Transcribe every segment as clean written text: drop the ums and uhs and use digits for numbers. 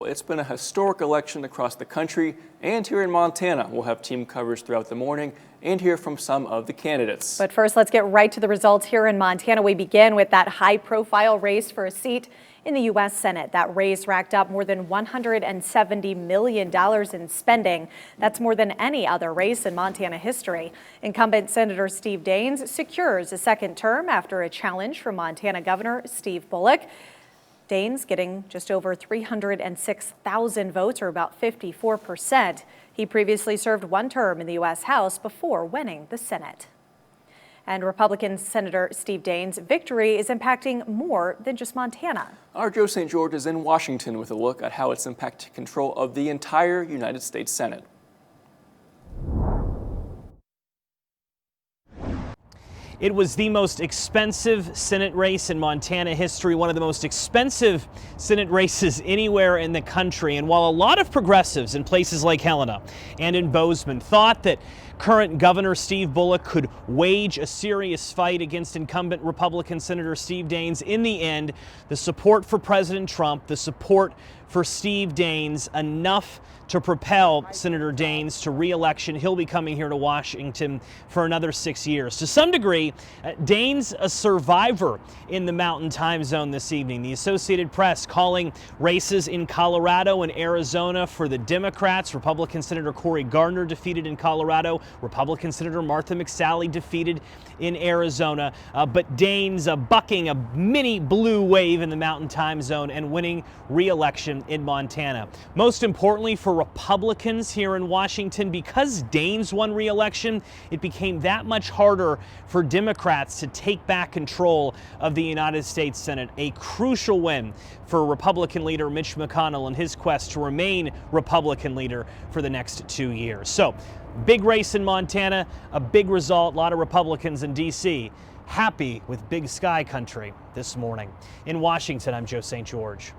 it's been a historic election across the country and here in Montana. We'll have team coverage throughout the morning and hear from some of the candidates. But first, let's get right to the results here in Montana. We begin with that high-profile race for a seat in the U.S. Senate. That race racked up more than $170 million in spending. That's more than any other race in Montana history. Incumbent Senator Steve Daines secures a second term after a challenge from Montana Governor Steve Bullock. Daines getting just over 306,000 votes, or about 54%. He previously served one term in the U.S. House before winning the Senate. And Republican Senator Steve Daines' victory is impacting more than just Montana. Our Joe St. George is in Washington with a look at how it's impacted control of the entire United States Senate. It was the most expensive Senate race in Montana history, one of the most expensive Senate races anywhere in the country. And while a lot of progressives in places like Helena and in Bozeman thought that current Governor Steve Bullock could wage a serious fight against incumbent Republican Senator Steve Daines, in the end, the support for President Trump, the support for Steve Daines, enough to propel Senator Daines to re-election. He'll be coming here to Washington for another 6 years. To some degree, Daines a survivor in the Mountain Time Zone this evening. The Associated Press calling races in Colorado and Arizona for the Democrats. Republican Senator Cory Gardner defeated in Colorado. Republican Senator Martha McSally defeated in Arizona. But Daines bucking a mini blue wave in the Mountain Time Zone and winning re-election in Montana. Most importantly for Republicans here in Washington, because Daines won re-election, it became that much harder for Democrats to take back control of the United States Senate. A crucial win for Republican leader Mitch McConnell in his quest to remain Republican leader for the next 2 years. So, big race in Montana, a big result. A lot of Republicans in D.C. happy with Big Sky country this morning. In Washington, I'm Joe St. George.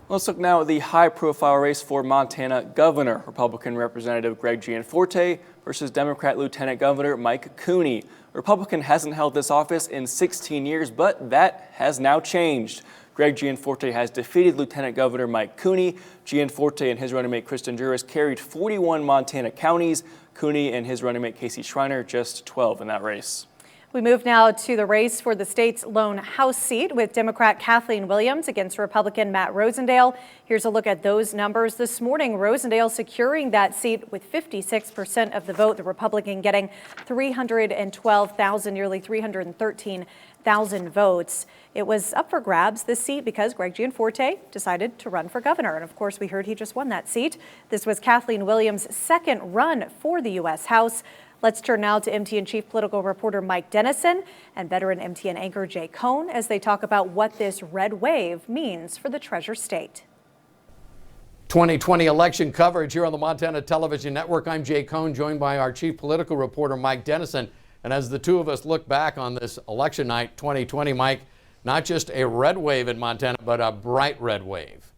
Let's look now at the high-profile race for Montana Governor. Republican Representative Greg Gianforte versus Democrat Lieutenant Governor Mike Cooney. Republican hasn't held this office in 16 years, but that has now changed. Greg Gianforte has defeated Lieutenant Governor Mike Cooney. Gianforte and his running mate Kristen Juras carried 41 Montana counties. Cooney and his running mate Casey Schreiner just 12 in that race. We move now to the race for the state's lone House seat with Democrat Kathleen Williams against Republican Matt Rosendale. Here's a look at those numbers this morning. Rosendale securing that seat with 56% of the vote. The Republican getting 312,000, nearly 313,000 votes. It was up for grabs, this seat, because Greg Gianforte decided to run for governor. And of course, we heard he just won that seat. This was Kathleen Williams' second run for the U.S. House. Let's turn now to MTN Chief Political Reporter Mike Dennison and veteran MTN anchor Jay Cohn as they talk about what this red wave means for the Treasure State. 2020 election coverage here on the Montana Television Network. I'm Jay Cohn, joined by our Chief Political Reporter Mike Dennison. And as the two of us look back on this election night 2020, Mike, not just a red wave in Montana, but a bright red wave.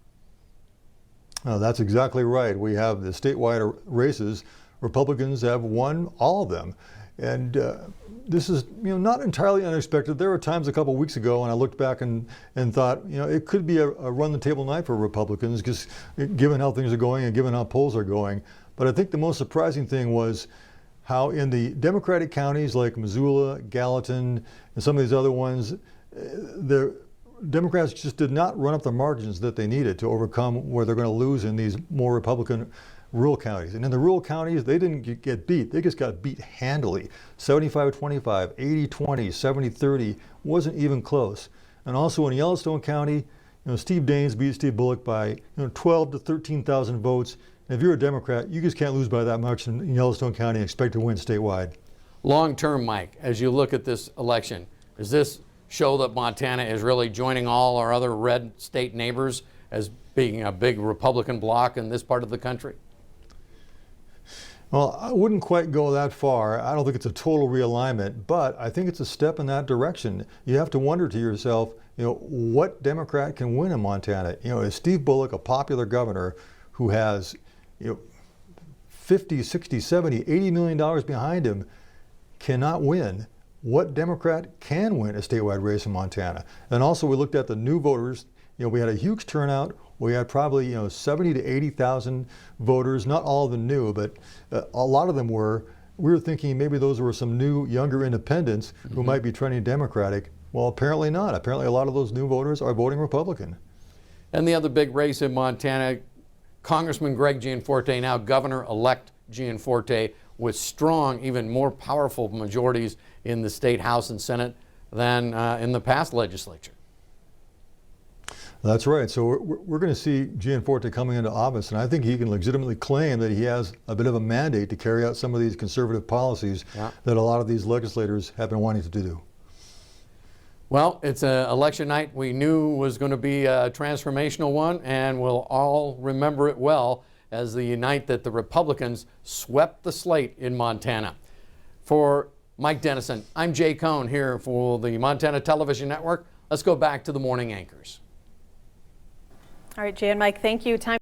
Oh, that's exactly right. We have the statewide races. Republicans have won all of them. And this is, not entirely unexpected. There were times a couple of weeks ago when I looked back and thought, it could be a run the table night for Republicans, just given how things are going and given how polls are going. But I think the most surprising thing was how in the Democratic counties like Missoula, Gallatin, and some of these other ones, the Democrats just did not run up the margins that they needed to overcome where they're going to lose in these more Republican rural counties. And in the rural counties, they didn't get beat. They just got beat handily. 75-25, 80-20, 70-30, wasn't even close. And also in Yellowstone County, Steve Daines beat Steve Bullock by 12 to 13,000 votes. And if you're a Democrat, you just can't lose by that much in Yellowstone County and expect to win statewide. Long term, Mike, as you look at this election, does this show that Montana is really joining all our other red state neighbors as being a big Republican bloc in this part of the country? Well, I wouldn't quite go that far. I don't think it's a total realignment, but I think it's a step in that direction. You have to wonder to yourself, what Democrat can win in Montana? Is Steve Bullock a popular governor who has, 50, 60, 70, $80 million behind him, cannot win? What Democrat can win a statewide race in Montana? And also we looked at the new voters. We had a huge turnout we had probably 70 to 80,000 voters. Not all of them new, but a lot of them were. We were thinking maybe those were some new, younger independents who might be trending Democratic. Well, apparently not. Apparently a lot of those new voters are voting Republican. And the other big race in Montana, Congressman Greg Gianforte, now Governor-elect Gianforte, with strong, even more powerful majorities in the state House and Senate than in the past legislature. That's right. So we're going to see Gianforte coming into office, and I think he can legitimately claim that he has a bit of a mandate to carry out some of these conservative policies that a lot of these legislators have been wanting to do. Well, it's an election night we knew was going to be a transformational one, and we'll all remember it well as the night that the Republicans swept the slate in Montana. For Mike Dennison, I'm Jay Cohn here for the Montana Television Network. Let's go back to the morning anchors. All right, Jay and Mike, thank you. Time